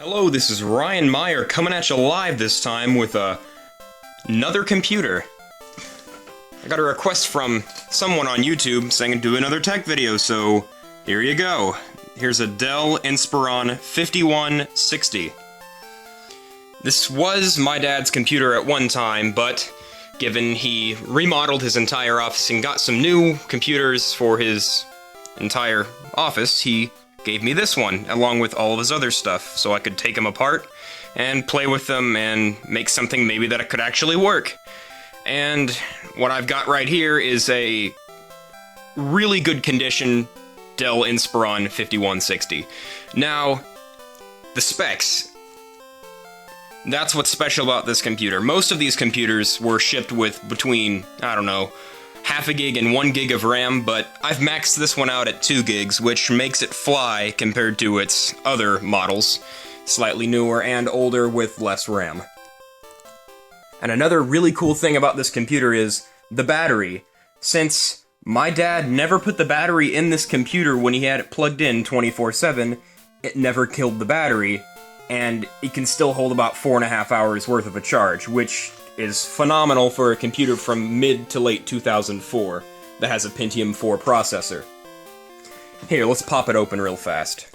Hello, this is Ryan Meyer coming at you live this time with another computer. I got a request from someone on YouTube saying do another tech video, so here you go. Here's a Dell Inspiron 5160. This was my dad's computer at one time, but given he remodeled his entire office and got some new computers for his entire office, he gave me this one, along with all of his other stuff, so I could take them apart and play with them and make something maybe that could actually work. And what I've got right here is a really good condition Dell Inspiron 5160. Now, the specs. That's what's special about this computer. Most of these computers were shipped with between, I don't know, half a gig and 1 gig of RAM, but I've maxed this one out at 2 gigs, which makes it fly compared to its other models, slightly newer and older with less RAM. And another really cool thing about this computer is the battery. Since my dad never put the battery in this computer when he had it plugged in 24/7, it never killed the battery, and it can still hold about 4.5 hours worth of a charge, which is phenomenal for a computer from mid to late 2004 that has a Pentium 4 processor. Here, let's pop it open real fast.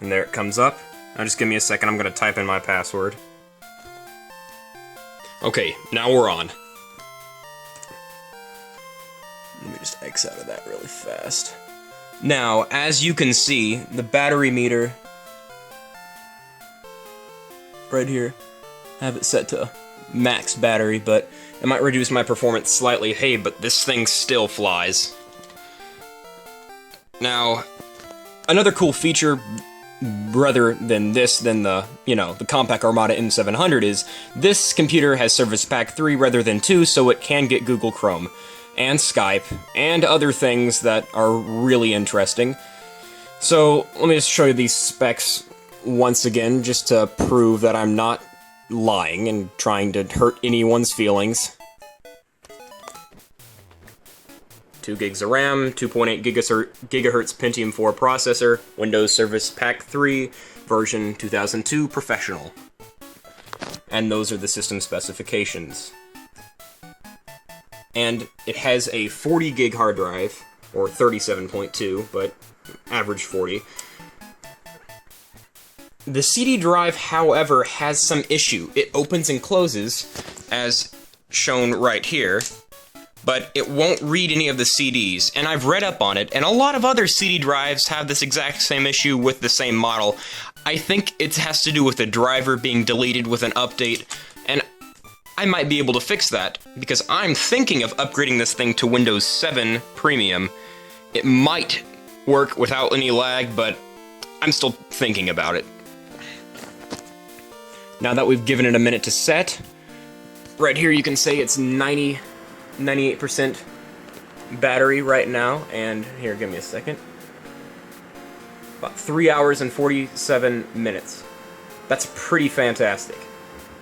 And there it comes up. Now just give me a second, I'm gonna type in my password. Okay, now we're on. Let me just X out of that really fast. Now, as you can see, the battery meter right here, I have it set to max battery, but it might reduce my performance slightly. Hey, but this thing still flies. Now, another cool feature, rather than the Compaq Armada M700, is this computer has Service Pack 3 rather than 2, so it can get Google Chrome and Skype and other things that are really interesting. So let me just show you these specs once again, just to prove that I'm not lying and trying to hurt anyone's feelings. 2 gigs of RAM, 2.8 gigahertz Pentium 4 processor, Windows Service Pack 3, version 2002 Professional. And those are the system specifications. And it has a 40 gig hard drive, or 37.2, but average 40. The CD drive, however, has some issue. It opens and closes, as shown right here, but it won't read any of the CDs, and I've read up on it, and a lot of other CD drives have this exact same issue with the same model. I think it has to do with the driver being deleted with an update, and I might be able to fix that, because I'm thinking of upgrading this thing to Windows 7 Premium. It might work without any lag, but I'm still thinking about it. Now that we've given it a minute to set, right here you can say it's 98% battery right now, and here, give me a second. About 3 hours and 47 minutes. That's pretty fantastic.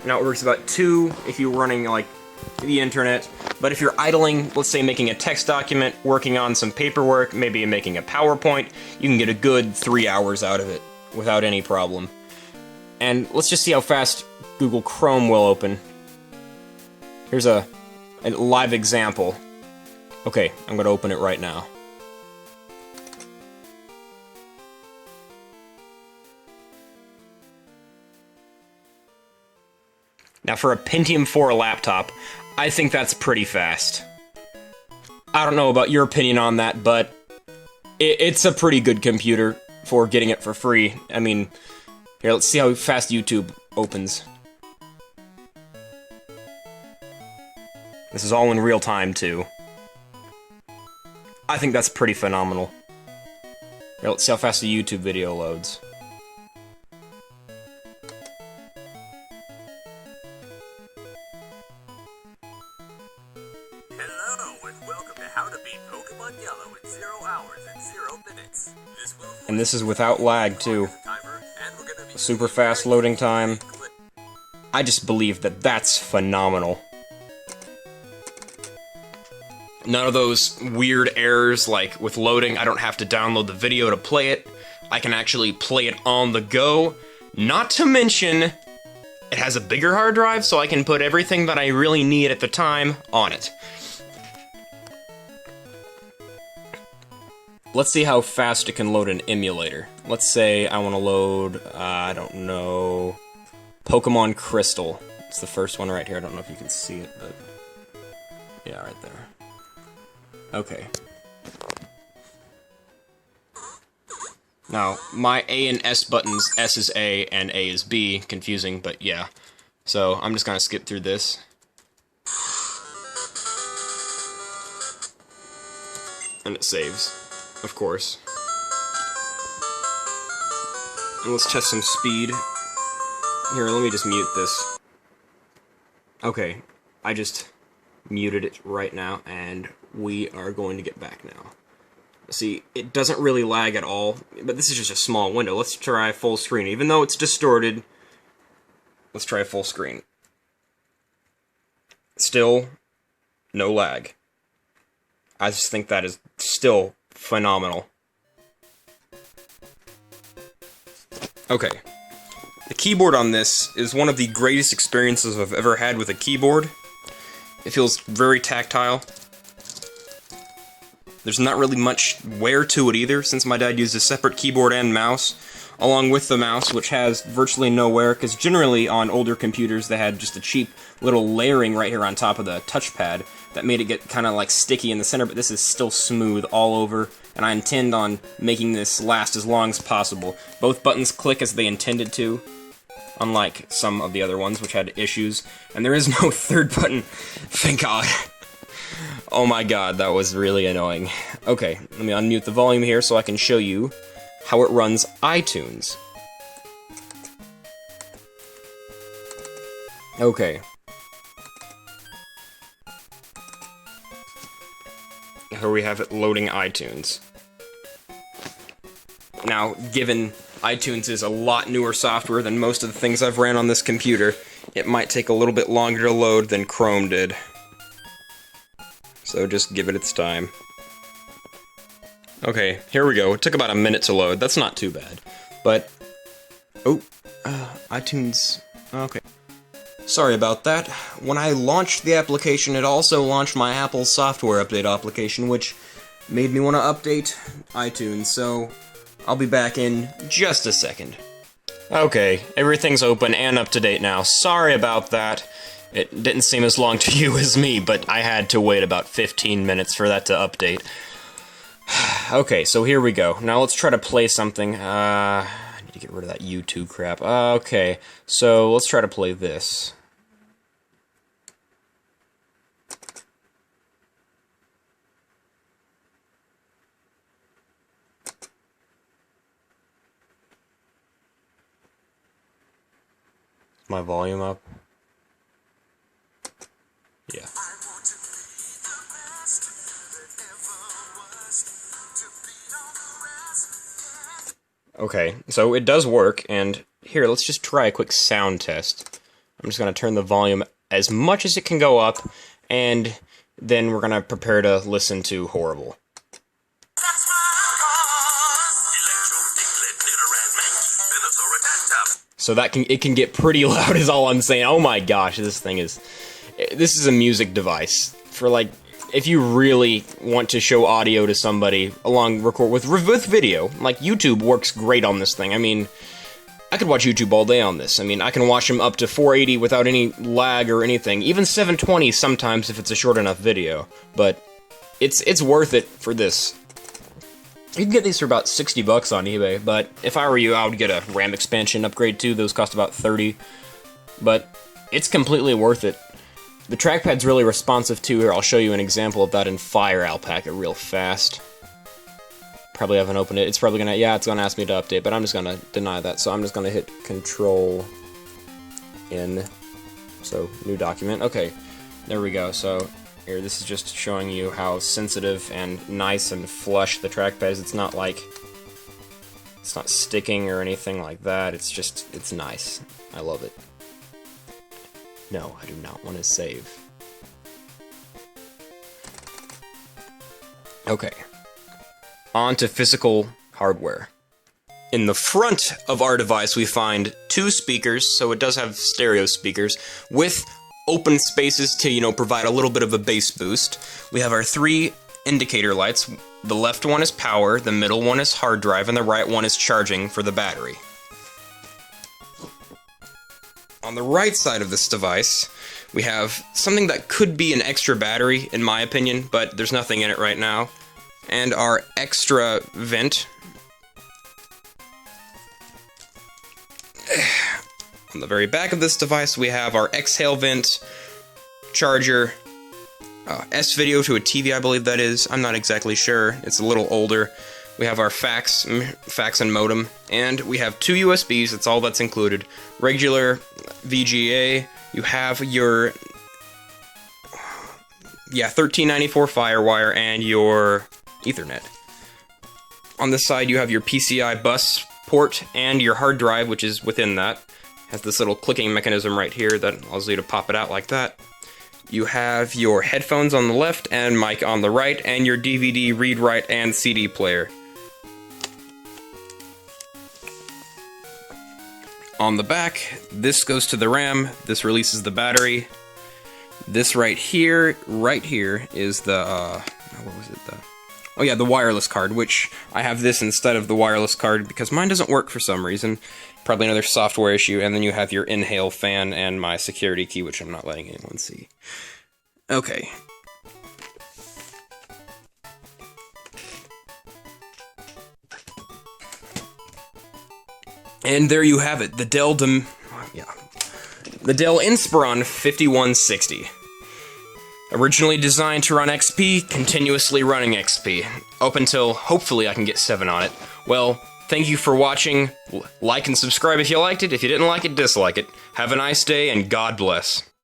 Now it works about 2 if you're running like the internet, but if you're idling, let's say making a text document, working on some paperwork, maybe making a PowerPoint, you can get a good 3 hours out of it without any problem. And let's just see how fast Google Chrome will open. Here's a live example. Okay, I'm gonna open it right now. Now for a Pentium 4 laptop, I think that's pretty fast. I don't know about your opinion on that, but it's a pretty good computer for getting it for free. I mean, here, let's see how fast YouTube opens. This is all in real time, too. I think that's pretty phenomenal. Here, let's see how fast the YouTube video loads. Hello, and welcome to How to Beat Pokemon Yellow in 0 hours and 0 minutes. And this is without lag, too. Super fast loading time. I just believe that that's phenomenal. None of those weird errors like with loading. I don't have to download the video to play it. I can actually play it on the go. Not to mention, it has a bigger hard drive, so I can put everything that I really need at the time on it. Let's see how fast it can load an emulator. Let's say I want to load, I don't know, Pokemon Crystal. It's the first one right here. I don't know if you can see it, but yeah, right there. Okay. Now, my A and S buttons, S is A and A is B, confusing, but yeah. So, I'm just gonna skip through this. And it saves, of course. And let's test some speed. Here, let me just mute this. Okay, I just muted it right now, and we are going to get back now. See, it doesn't really lag at all, but this is just a small window. Let's try full screen. Even though it's distorted, let's try full screen. Still, no lag. I just think that is still phenomenal. Okay. The keyboard on this is one of the greatest experiences I've ever had with a keyboard. It feels very tactile. There's not really much wear to it either, since my dad used a separate keyboard and mouse, along with the mouse, which has virtually no wear, because generally on older computers they had just a cheap little layering right here on top of the touchpad that made it get kind of like sticky in the center, but this is still smooth all over, and I intend on making this last as long as possible. Both buttons click as they intended to, unlike some of the other ones which had issues, and there is no third button, thank God. Oh my god, that was really annoying. Okay, let me unmute the volume here so I can show you how it runs iTunes. Okay. Here we have it loading iTunes. Now, given iTunes is a lot newer software than most of the things I've ran on this computer, it might take a little bit longer to load than Chrome did. So just give it its time. Okay, here we go. It took about a minute to load. That's not too bad. But, oh, iTunes, okay. Sorry about that. When I launched the application, it also launched my Apple software update application, which made me want to update iTunes, so I'll be back in just a second. Okay, everything's open and up to date now. Sorry about that. It didn't seem as long to you as me, but I had to wait about 15 minutes for that to update. Okay, so here we go. Now let's try to play something. I need to get rid of that YouTube crap. Okay, so let's try to play this. My volume up? Yeah. Okay, so it does work, and here, let's just try a quick sound test. I'm just going to turn the volume as much as it can go up, and then we're going to prepare to listen to Horrible. So that it can get pretty loud is all I'm saying. Oh my gosh, this is a music device for, like, if you really want to show audio to somebody record with video. Like, YouTube works great on this thing. I mean, I could watch YouTube all day on this. I mean, I can watch them up to 480 without any lag or anything. Even 720 sometimes if it's a short enough video. But it's worth it for this. You can get these for about 60 bucks on eBay, but if I were you, I would get a RAM expansion upgrade too. Those cost about 30. But it's completely worth it. The trackpad's really responsive too. Here, I'll show you an example of that in Fire. I'll pack it real fast. Probably haven't opened it. It's probably gonna, yeah, it's gonna ask me to update, but I'm just gonna deny that. So I'm just gonna hit Control N. So, new document. Okay, there we go. So, here, this is just showing you how sensitive and nice and flush the trackpad is. It's not like, it's not sticking or anything like that. It's just, it's nice. I love it. No, I do not want to save. Okay. On to physical hardware. In the front of our device, we find 2 speakers, so it does have stereo speakers, with open spaces to, provide a little bit of a bass boost. We have our 3 indicator lights. The left one is power, the middle one is hard drive, and the right one is charging for the battery. On the right side of this device, we have something that could be an extra battery, in my opinion, but there's nothing in it right now. And our extra vent. On the very back of this device, we have our exhale vent, charger, S-video to a TV, I believe that is. I'm not exactly sure. It's a little older. We have our fax and modem, and we have 2 USBs. That's all that's included. Regular VGA. You have your 1394 Firewire and your Ethernet. On this side, you have your PCI bus port and your hard drive, which is within that. Has this little clicking mechanism right here that allows you to pop it out like that. You have your headphones on the left and mic on the right, and your DVD read-write and CD player. On the back, this goes to the RAM, this releases the battery. This right here is the, the wireless card, which I have this instead of the wireless card because mine doesn't work for some reason. Probably another software issue, and then you have your inhale fan and my security key, which I'm not letting anyone see. Okay. And there you have it, the Dell Inspiron 5160. Originally designed to run XP, continuously running XP. Up until, hopefully, I can get 7 on it. Well, thank you for watching. Like and subscribe if you liked it. If you didn't like it, dislike it. Have a nice day, and God bless.